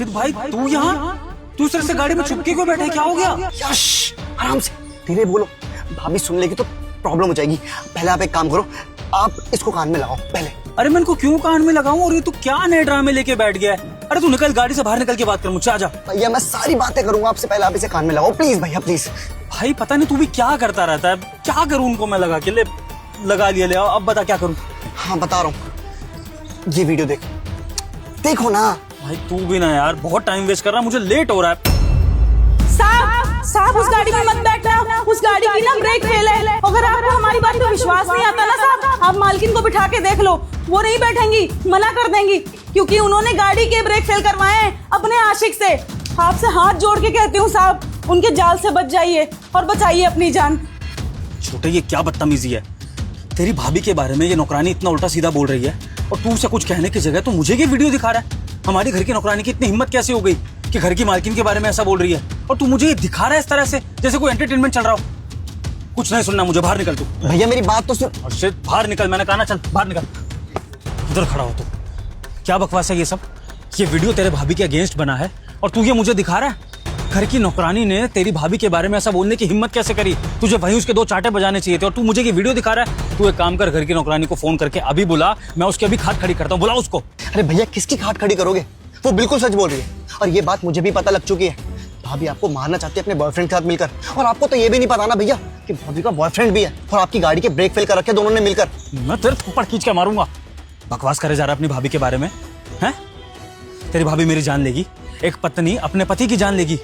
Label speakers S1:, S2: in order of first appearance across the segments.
S1: हर्षित भाई तू यहाँ दूसरे से गाड़ी में छुपके क्यों बैठे, क्या हो गया?
S2: यश आराम से धीरे बोलो, भाभी सुन लेगी तो प्रॉब्लम हो जाएगी। पहले आप एक काम करो, आप इसको कान में लगाओ पहले।
S1: अरे मैं इनको क्यों कान में लगाऊं? और ये तू क्या नए ड्रामे लेके बैठ गया है? अरे तू निकल, गाड़ी से बाहर निकल के बात कर मुझसे, आजा।
S2: भैया मैं सारी बातें करूंगा आपसे, पहले आप इसे कान में लगाओ प्लीज भैया प्लीज।
S1: भाई पता नहीं तू भी क्या करता रहता है, क्या करूं उनको मैं लगा के? ले लगा लिया, ले आओ, अब बता क्या करूं?
S2: हाँ बता रहा हूँ, ये वीडियो देखो ना।
S1: भाई तू भी ना यार, बहुत टाइम वेस्ट कर रहा है, मुझे लेट हो रहा है।
S3: साहब उस गाड़ी में मत बैठना, उस गाड़ी की ना ब्रेक फेल है। अगर आपको हमारी बात पे विश्वास नहीं आता ना साहब, आप मालकिन को बिठा के देख लो, वो नहीं बैठेंगी, मना कर देंगी, क्योंकि उन्होंने गाड़ी के ब्रेक फेल करवाए हैं अपने आशिक से। आपसे हाथ जोड़ के कहती हूँ साहब, उनके जाल से बच जाइए और बचाइए अपनी जान।
S1: छोटे ये क्या बदतमीजी है? तेरी भाभी के बारे में ये नौकरानी इतना उल्टा सीधा बोल रही है और तू उसे कुछ कहने की जगह तो मुझे ये वीडियो दिखा रहा है। हमारी घर की नौकरानी की इतनी हिम्मत कैसे हो गई कि घर की मालकिन के बारे में ऐसा बोल रही है, और तू मुझे ये दिखा रहा है इस तरह से जैसे कोई एंटरटेनमेंट चल रहा हो। कुछ नहीं सुनना मुझे, बाहर निकल तू।
S2: भैया मेरी बात तो सुन।
S1: हर्षित बाहर निकल, मैंने कहा ना, चल बाहर निकल। इधर खड़ा हो तू, क्या बकवास है ये सब? ये वीडियो तेरे भाभी के अगेंस्ट बना है और तू ये मुझे दिखा रहा है? घर की नौकरानी ने तेरी भाभी के बारे में ऐसा बोलने की हिम्मत कैसे करी? तुझे वहीं उसके दो चांटे बजाने चाहिए थे और तू मुझे ये वीडियो दिखा रहा है। तू एक काम कर, घर की नौकरानी को फोन करके अभी बुला, मैं उसकी अभी खाट खड़ी करता हूँ, बुला उसको।
S2: अरे भैया किसकी खाट खड़ी करोगे? वो बिल्कुल सच बोल रही है और ये बात मुझे भी पता लग चुकी है। भाभी आपको मारना चाहती है अपने बॉयफ्रेंड के साथ मिलकर, और आपको तो ये भी नहीं पता ना भैया कि भाभी का बॉयफ्रेंड भी है और आपकी गाड़ी के ब्रेक फेल कर रखे दोनों ने मिलकर।
S1: मैं तेरे थप्पड़ खींच के मारूंगा। बकवास करे जा रहा है अपनी भाभी के बारे में, हैं? तेरी भाभी मेरी जान लेगी, एक पत्नी अपने पति की जान लेगी।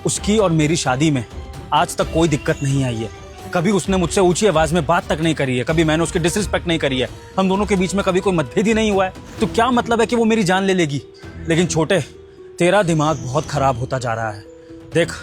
S1: उसकी और मेरी शादी में आज तक कोई दिक्कत नहीं आई है, कभी उसने मुझसे ऊंची आवाज में बात तक नहीं करी है, कभी मैंने उसकी डिसरिस्पेक्ट नहीं करी है, हम दोनों के बीच में कभी कोई मतभेद ही नहीं हुआ है। तो क्या मतलब है कि वो मेरी जान ले लेगी? लेकिन छोटे, तेरा दिमाग बहुत खराब होता जा रहा है। देख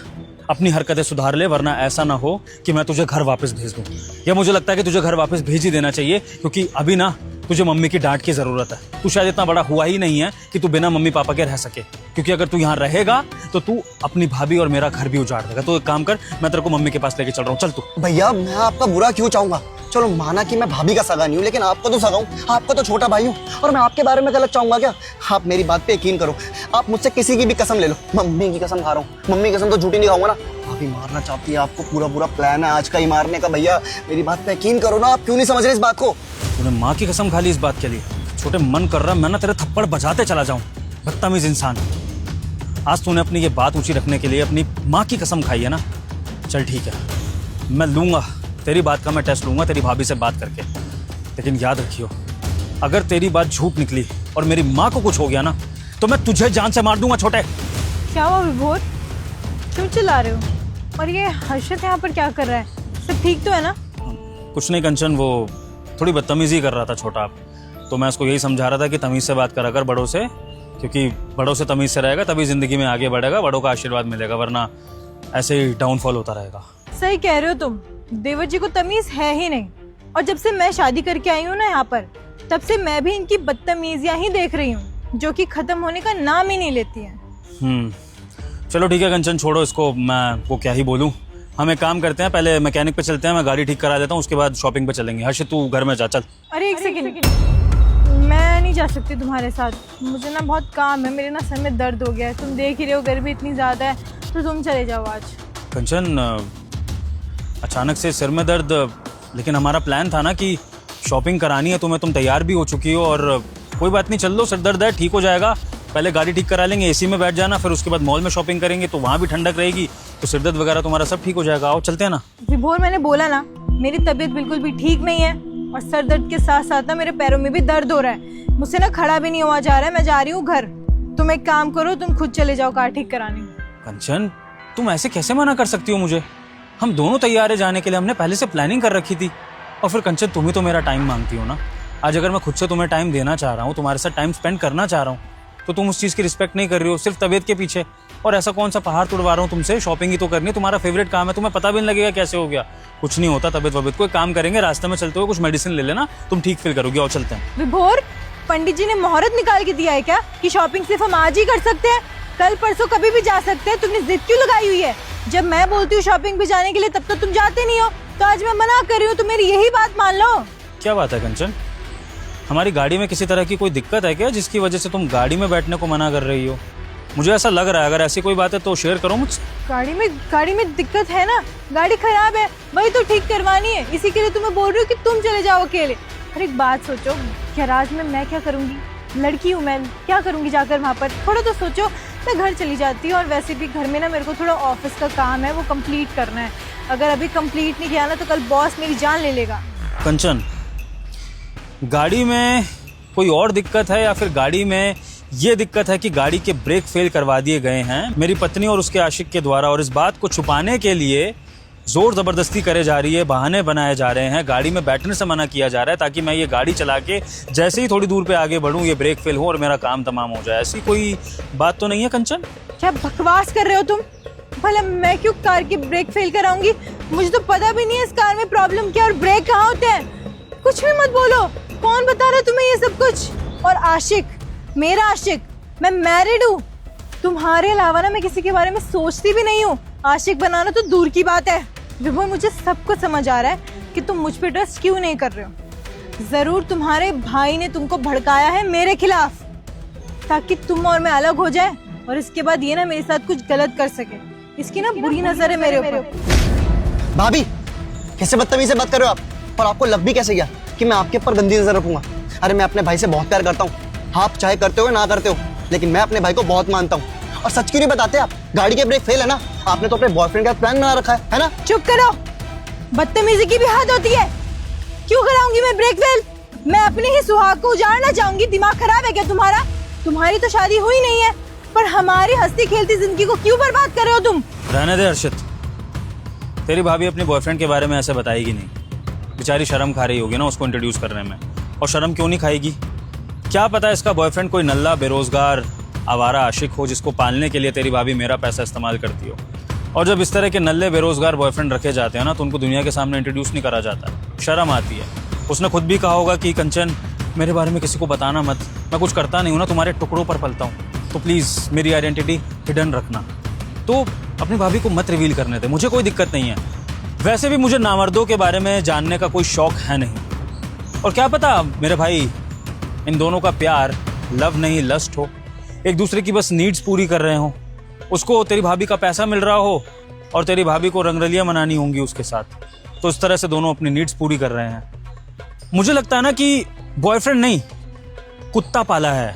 S1: अपनी हरकतें सुधार ले, वरना ऐसा ना हो कि मैं तुझे घर वापस भेज दूं। या मुझे लगता है कि तुझे घर वापस भेज ही देना चाहिए, क्योंकि अभी ना तुझे मम्मी की डांट की जरूरत है। तू शायद इतना बड़ा हुआ ही नहीं है कि तू बिना मम्मी पापा के रह सके, क्योंकि अगर तू यहाँ रहेगा तो तू अपनी भाभी और मेरा घर भी उजाड़ देगा। तो एक काम कर, मैं तेरे को मम्मी के पास लेके चल रहा हूँ, चल तू।
S2: भैया मैं आपका बुरा क्यों चाहूंगा? चलो माना कि मैं भाभी का सगा नहीं हूँ, लेकिन आपको तो सगा हूँ, आपको तो छोटा भाई हूँ, और मैं आपके बारे में गलत चाहूंगा क्या? आप मेरी बात पे यकीन करो, आप मुझसे किसी की भी कसम ले लो, मम्मी की कसम खा रहा हूँ, मम्मी की कसम तो झूठी नहीं खाऊंगा ना। भाभी मारना चाहती है आपको, पूरा प्लान है आज का ही मारने का। भैया मेरी बात पे यकीन करो ना, आप क्यों नहीं समझ रहे इस बात को?
S1: तूने माँ की कसम खा ली इस बात के लिए? छोटे मन कर रहा मैं ना तेरे थप्पड़ बजाते चला जाऊं, बदतमीज इंसान। आज तूने अपनी ये बात ऊंची रखने के लिए अपनी माँ की कसम खाई है ना? चल ठीक है, मैं लूंगा तेरी बात का, मैं टेस्ट लूंगा तेरी भाभी से बात करके। लेकिन याद रखियो, अगर तेरी बात झूठ निकली और मेरी माँ को कुछ हो गया ना, तो मैं तुझे जान से मार दूंगा। छोटे
S3: क्या हुआ विभोर, क्यों चिल्ला रहे हो? और ये हर्षित यहाँ पर क्या कर रहा है? सब ठीक तो है ना?
S1: कुछ नहीं कंचन, वो थोड़ी बदतमीजी कर रहा था छोटा, तो मैं उसको यही समझा रहा था कि तमीज से बात करा कर बड़ों से, क्योंकि बड़ों से तमीज से रहेगा तभी जिंदगी में आगे बढ़ेगा, बड़ों का आशीर्वाद मिलेगा, वरना ऐसे ही डाउनफॉल होता रहेगा।
S3: सही कह रहे हो तुम, देवर जी को तमीज है ही नहीं, और जब से मैं शादी करके आई हूँ ना यहाँ पर, तब से मैं भी इनकी बदतमीजियां ही देख रही हूँ, जो कि खत्म होने का नाम ही नहीं लेती हैं।
S1: चलो ठीक है कंचन, छोड़ो इसको, मैं वो क्या ही बोलूँ। हम एक काम करते हैं, पहले मैकेनिक पे चलते हैं, मैं गाड़ी ठीक करा देता हूँ, उसके बाद शॉपिंग पे चलेंगे। हर्षित तू घर में जा, चल।
S3: अरे एक सेकंड, मैं नहीं जा सकती तुम्हारे साथ, मुझे ना बहुत काम है, मेरे ना सर में दर्द हो गया है, तुम देख ही रहे हो गर्मी इतनी ज़्यादा है, तो तुम चले जाओ आज।
S1: कंचन अचानक से सिर में दर्द, लेकिन हमारा प्लान था ना कि शॉपिंग करानी है तुम्हें, तुम तैयार भी हो चुकी हो, और कोई बात नहीं, चल लो, सिर दर्द है ठीक हो जाएगा, पहले गाड़ी ठीक करा लेंगे, एसी में बैठ जाना, फिर उसके बाद मॉल में शॉपिंग करेंगे, तो वहाँ भी ठंडक रहेगी, तो सिर दर्द वगैरह तुम्हारा सब ठीक हो जाएगा। आओ चलते हैं ना।
S3: विभोर मैंने बोला ना, मेरी तबीयत बिल्कुल भी ठीक नहीं है, और सर दर्द के साथ साथ ना मेरे पैरों में भी दर्द हो रहा है, मुझसे ना खड़ा भी नहीं हुआ जा रहा है, मैं जा रही हूँ घर। तुम एक काम करो, तुम खुद चले जाओ कार ठीक कराने।
S1: कंचन तुम ऐसे कैसे मना कर सकती हो मुझे? हम दोनों तैयार है जाने के लिए, हमने पहले से प्लानिंग कर रखी थी। और फिर कंचन तुम ही तो मेरा टाइम मांगती हो ना। आज अगर मैं खुद से तुम्हें टाइम देना चाह रहा हूँ, तुम्हारे साथ टाइम स्पेंड करना चाह रहा हूँ, तो तुम उस चीज़ की रिस्पेक्ट नहीं कर रही हो, सिर्फ तबीयत के पीछे। और ऐसा कौन सा पहाड़ तुड़वा रहा हूँ तुमसे, शॉपिंग ही तो करनी है, तुम्हारा फेवरेट काम है, तुम्हें पता भी नहीं लगेगा कैसे हो गया। कुछ नहीं होता तबीयत वबीयत, कोई काम करेंगे, रास्ते में चलते हुए कुछ मेडिसिन ले लेना, तुम ठीक फील करोगे। और चलते हैं।
S3: विभोर पंडित जी ने मुहूर्त निकाल के दिया है क्या कि शॉपिंग सिर्फ हम आज ही कर सकते हैं, कल परसों कभी भी जा सकते हैं? तुमने जिद क्यों लगाई हुई है? जब मैं बोलती हूँ शॉपिंग पे जाने के लिए तब तो तुम जाते नहीं हो, तो आज मैं मना कर रही हूँ, तो मेरी यही बात मान लो।
S1: क्या बात है कंचन, हमारी गाड़ी में किसी तरह की कोई दिक्कत है क्या जिसकी वजह से तुम गाड़ी में बैठने को मना कर रही हो? मुझे ऐसा लग रहा है, अगर ऐसी कोई बात है तो शेयर करो मुझसे।
S4: गाड़ी में दिक्कत है ना, गाड़ी खराब है, वही तो ठीक करवानी है, इसी के लिए तुम्हें बोल रही हूँ कि तुम चले जाओ अकेले। और एक बात सोचो, गैराज में मैं क्या करूँगी, लड़की हूँ मैं, क्या करूँगी जाकर वहाँ पर, थोड़ा तो सोचो। मैं घर चली जाती हूँ, और वैसे भी घर में ना मेरे को थोड़ा ऑफिस का काम है, वो कंप्लीट करना है। अगर अभी कंप्लीट नहीं किया ना तो कल बॉस मेरी जान ले लेगा।
S1: कंचन, गाड़ी में कोई और दिक्कत है या फिर गाड़ी में ये दिक्कत है कि गाड़ी के ब्रेक फेल करवा दिए गए हैं मेरी पत्नी और उसके आशिक के द्वारा, और इस बात को छुपाने के लिए जोर जबरदस्ती करे जा रही है, बहाने बनाए जा रहे हैं, गाड़ी में बैठने से मना किया जा रहा है ताकि मैं ये गाड़ी चला के जैसे ही थोड़ी दूर पे आगे बढ़ूं ये ब्रेक फेल हो और मेरा काम तमाम हो जाए। ऐसी कोई बात तो नहीं है कंचन?
S4: क्या बकवास कर रहे हो तुम? भला मैं क्यों कार की ब्रेक फेल कराऊंगी? मुझे तो पता भी नहीं है इस कार में प्रॉब्लम क्या और ब्रेक कहाँ होते हैं। कुछ भी मत बोलो, कौन बता रहा है तुम्हें ये सब कुछ? और आशिक, मेरा आशिक, मैं मैरिड हूँ। तुम्हारे अलावा ना मैं किसी के बारे में सोचती भी नहीं हूँ। आशिक बनाना तो दूर की बात है। विभोर, मुझे सब कुछ समझ आ रहा है कि तुम मुझ पे ट्रस्ट क्यों नहीं कर रहे हो। जरूर तुम्हारे भाई ने तुमको भड़काया है मेरे खिलाफ, ताकि तुम और मैं अलग हो जाए और इसके बाद ये ना मेरे साथ कुछ गलत कर सके। इसकी ना बुरी नजर है मेरे ऊपर।
S2: भाभी, कैसे बदतमीजी से बात कर रहे हो आप? और आपको लग भी कैसे गया कि मैं आपके ऊपर गंदी नजर रखूंगा? अरे मैं अपने भाई से बहुत प्यार करता हूँ, आप चाहे करते हो ना करते हो, लेकिन मैं अपने भाई को बहुत मानता हूँ। और सच क्यों नहीं बताते आप? गाड़ी के ब्रेक फेल है ना, आपने तो अपने बॉयफ्रेंड का प्लान बना रखा है ना?
S4: चुप करो, बदतमीजी की भी हद होती है। क्यों कराऊंगी मैं ब्रेक फेल? मैं अपने ही सुहाग को उजाड़ना चाहूंगी? दिमाग खराब है क्या तुम्हारा? तुम्हारी तो शादी हुई नहीं है, पर हमारी हंसती खेलती जिंदगी को क्यों बर्बाद कर रहे हो तुम?
S1: रहने दे हर्षित, तेरी भाभी अपने बॉयफ्रेंड के बारे में ऐसे बताएगी नहीं। बेचारी शर्म खा रही होगी ना उसको इंट्रोड्यूस करने में। और शर्म क्यों नहीं खाएगी? क्या पता इसका बॉयफ्रेंड कोई नल्ला बेरोजगार आवारा आशिक हो जिसको पालने के लिए तेरी भाभी मेरा पैसा इस्तेमाल करती हो। और जब इस तरह के नल्ले बेरोजगार बॉयफ्रेंड रखे जाते हैं ना तो उनको दुनिया के सामने इंट्रोड्यूस नहीं करा जाता, शर्म आती है। उसने खुद भी कहा होगा कि कंचन, मेरे बारे में किसी को बताना मत, मैं कुछ करता नहीं हूँ ना, तुम्हारे टुकड़ों पर पलता हूँ, तो प्लीज़ मेरी आइडेंटिटी हिडन रखना। तो अपनी भाभी को मत रिवील करने दे, मुझे कोई दिक्कत नहीं है। वैसे भी मुझे नामर्दों के बारे में जानने का कोई शौक है नहीं। और क्या पता मेरे भाई इन दोनों का प्यार लव नहीं लस्ट हो, एक दूसरे की बस नीड्स पूरी कर रहे हो। उसको तेरी भाभी का पैसा मिल रहा हो और तेरी भाभी को रंगरलियां मनानी होंगी उसके साथ, तो इस तरह से दोनों अपनी नीड्स पूरी कर रहे हैं। मुझे लगता है ना कि बॉयफ्रेंड नहीं, कुत्ता पाला है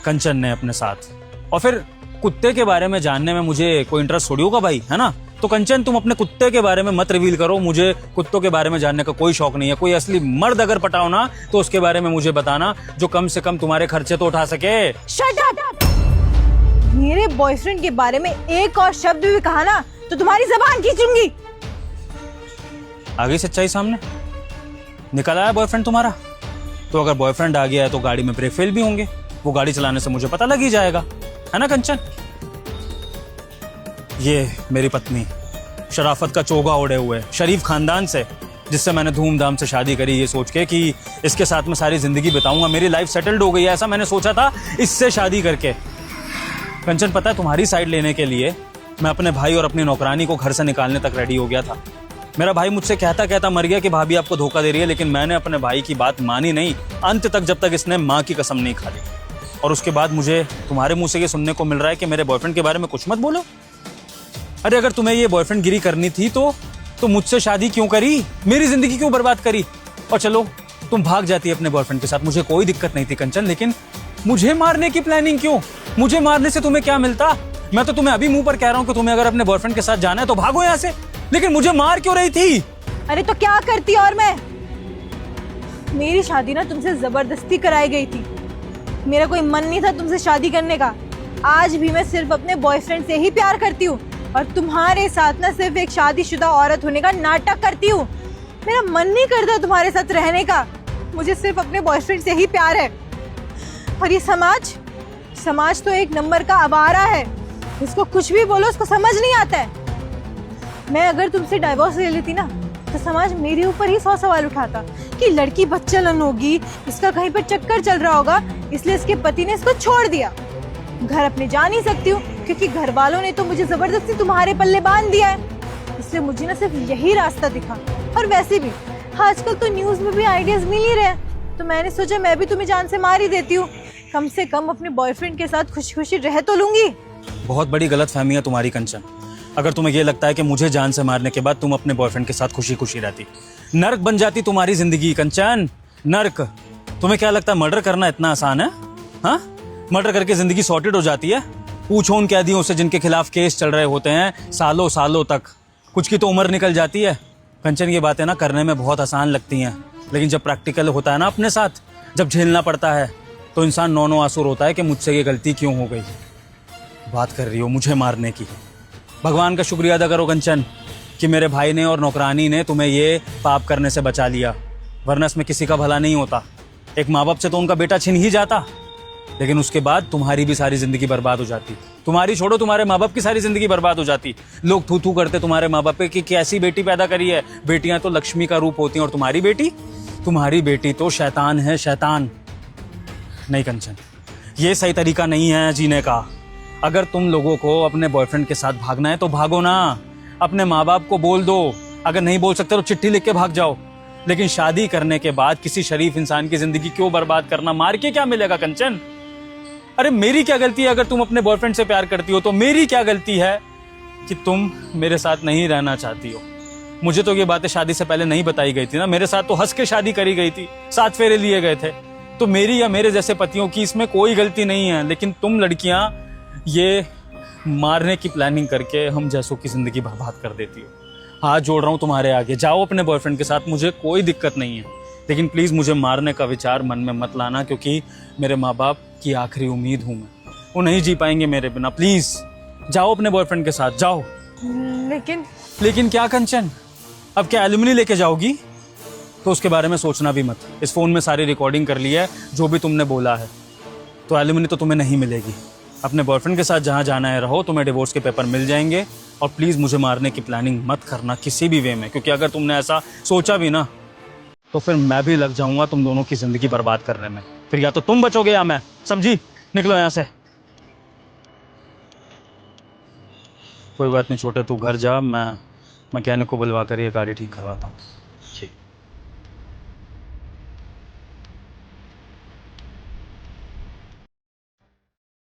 S1: कंचन ने अपने साथ, और फिर कुत्ते के बारे में जानने में मुझे कोई इंटरेस्ट थोड़ी होगा भाई, है ना? तो कंचन, तुम अपने कुत्ते के बारे में मत रिवील करो, मुझे कुत्तों के बारे में जानने का कोई शौक नहीं है। कोई असली मर्द अगर पटाओ ना तो उसके बारे में मुझे बताना, जो कम से कम तुम्हारे खर्चे तो उठा सके।
S4: Shut up! मेरे बॉयफ्रेंड के बारे में एक और शब्द भी कहा ना तो तुम्हारी जबान खींचूंगी।
S1: आ गई सच्चाई सामने, निकल आया बॉयफ्रेंड तुम्हारा। तो अगर बॉयफ्रेंड आ गया है तो गाड़ी में ब्रेक फेल भी होंगे, वो गाड़ी चलाने से मुझे पता लग ही जाएगा, है ना कंचन? ये मेरी पत्नी शराफत का चोगा ओढ़े हुए शरीफ खानदान से, जिससे मैंने धूमधाम से शादी करी ये सोच के कि इसके साथ में सारी जिंदगी बिताऊंगा, मेरी लाइफ सेटल्ड हो गई है, ऐसा मैंने सोचा था इससे शादी करके। कंचन, पता है तुम्हारी साइड लेने के लिए मैं अपने भाई और अपनी नौकरानी को घर से निकालने तक रेडी हो गया था। मेरा भाई मुझसे कहता कहता मर गया कि भाभी आपको धोखा दे रही है, लेकिन मैंने अपने भाई की बात मानी नहीं अंत तक, जब तक इसने माँ की कसम नहीं खा ली। और उसके बाद मुझे तुम्हारे मुंह से ये सुनने को मिल रहा है कि मेरे बॉयफ्रेंड के बारे में कुछ मत बोलो। अरे अगर तुम्हें ये बॉयफ्रेंड गिरी करनी थी तो मुझसे शादी क्यों करी, मेरी जिंदगी क्यों बर्बाद करी? और चलो तुम भाग जाती अपने बॉयफ्रेंड के साथ, मुझे कोई दिक्कत नहीं थी कंचन, लेकिन मुझे मारने की प्लानिंग क्यों? मुझे मारने से तुम्हें क्या मिलता? मैं तो तुम्हें अभी मुंह पर कह रहा हूँ कि तुम्हें अगर अपने बॉयफ्रेंड के साथ जाना है तो भागो यहाँ से, लेकिन मुझे मार क्यों रही थी?
S4: अरे तो क्या करती और मैं? मेरी शादी ना तुमसे जबरदस्ती कराई गई थी, मेरा कोई मन नहीं था तुमसे शादी करने का। आज भी मैं सिर्फ अपने बॉयफ्रेंड से ही प्यार करती हूँ और तुम्हारे साथ ना सिर्फ एक शादीशुदा औरत होने का नाटक करती हूँ। मेरा मन नहीं करता तुम्हारे साथ रहने का, मुझे सिर्फ अपने बॉयफ्रेंड से ही प्यार है। और ये समाज तो एक नंबर का आवारा है, इसको कुछ भी बोलो उसको समझ नहीं आता है। मैं अगर तुमसे डाइवोर्स ले लेती ना तो समाज मेरे ऊपर ही 100 सवाल उठाता कि लड़की बच्चलन होगी, इसका कहीं पर चक्कर चल रहा होगा, इसलिए इसके पति ने इसको छोड़ दिया। घर अपने जा नहीं सकती हूँ क्योंकि घर वालों ने तो मुझे जबरदस्ती तुम्हारे पल्ले बांध दिया है, इसलिए मुझे ना सिर्फ यही रास्ता दिखा। और वैसे भी आजकल तो न्यूज में भी आइडियाज मिल ही रहे हैं, तो मैंने सोचा मैं भी तुम्हें जान से मार ही देती हूँ। कम से कम अपने बॉयफ्रेंड के साथ खुशी खुशी रह तो लूंगी।
S1: बहुत बड़ी गलत फहमी है तुम्हारी कंचन। अगर तुम्हें ये लगता है कि मुझे जान से मारने के बाद तुम अपने बॉयफ्रेंड के साथ खुशी खुशी रहती, नर्क बन जाती तुम्हारी जिंदगी कंचन, नर्क। तुम्हें क्या लगता है मर्डर करना इतना आसान है? हाँ, मर्डर करके जिंदगी सॉर्टेड हो जाती है? पूछो उन कैदियों से जिनके खिलाफ केस चल रहे होते हैं सालों सालों तक, कुछ की तो उम्र निकल जाती है। कंचन, ये बातें ना करने में बहुत आसान लगती हैं, लेकिन जब प्रैक्टिकल होता है ना अपने साथ, जब झेलना पड़ता है, तो इंसान नौ आंसू रोता है कि मुझसे ये गलती क्यों हो गई। बात कर रही हो मुझे मारने की? भगवान का शुक्रिया अदा करो कंचन कि मेरे भाई ने और नौकरानी ने तुम्हें ये पाप करने से बचा लिया, वरना इसमें किसी का भला नहीं होता। एक माँ बाप से तो उनका बेटा छिन ही जाता, लेकिन उसके बाद तुम्हारी भी सारी जिंदगी बर्बाद हो जाती। तुम्हारी छोड़ो, तुम्हारे माँ बाप की सारी जिंदगी बर्बाद हो जाती। लोग थू थू करते तुम्हारे माँ बाप पे कि कैसी बेटी पैदा करी है। बेटियां तो लक्ष्मी का रूप होती हैं, और तुम्हारी बेटी तो शैतान है, शैतान। नहीं कंचन, ये सही तरीका नहीं है जीने का। अगर तुम लोगों को अपने बॉयफ्रेंड के साथ भागना है तो भागो ना, अपने माँ बाप को बोल दो। अगर नहीं बोल सकते तो चिट्ठी लिख के भाग जाओ, लेकिन शादी करने के बाद किसी शरीफ इंसान की जिंदगी क्यों बर्बाद करना? मार के क्या मिलेगा कंचन? अरे मेरी क्या गलती है? अगर तुम अपने बॉयफ्रेंड से प्यार करती हो तो मेरी क्या गलती है कि तुम मेरे साथ नहीं रहना चाहती हो? मुझे तो ये बातें शादी से पहले नहीं बताई गई थी ना। मेरे साथ तो हंस के शादी करी गई थी, 7 फेरे लिए गए थे। तो मेरी या मेरे जैसे पतियों की इसमें कोई गलती नहीं है, लेकिन तुम लड़कियां ये मारने की प्लानिंग करके हम जैसों की जिंदगी बर्बाद कर देती हो। हाथ जोड़ रहा हूं तुम्हारे आगे, जाओ अपने बॉयफ्रेंड के साथ, मुझे कोई दिक्कत नहीं है, लेकिन प्लीज मुझे मारने का विचार मन में मत लाना, क्योंकि मेरे माँ बाप की आखिरी उम्मीद हूं मैं। वो नहीं जी पाएंगे मेरे बिना। प्लीज जाओ अपने बॉयफ्रेंड के साथ, जाओ। लेकिन क्या कंचन? अब क्या एल्यूमिनी लेके जाओगी? तो उसके बारे में सोचना भी मत। इस फोन में सारी रिकॉर्डिंग कर ली है जो भी तुमने बोला है, तो एल्यूमिनी तो तुम्हें नहीं मिलेगी। अपने बॉयफ्रेंड के साथ जहाँ जाना है रहो, तुम्हें डिवोर्स के पेपर मिल जाएंगे। और प्लीज़ मुझे मारने की प्लानिंग मत करना किसी भी वे में, क्योंकि अगर तुमने ऐसा सोचा भी ना तो फिर मैं भी लग जाऊंगा तुम दोनों की ज़िंदगी बर्बाद करने में। फिर या तो तुम बचोगे या मैं, समझी? निकलो यहाँ से। कोई बात नहीं छोटे, तू घर जा, मैं मैकेनिक को बुलवा कर ये गाड़ी ठीक करवाता हूँ।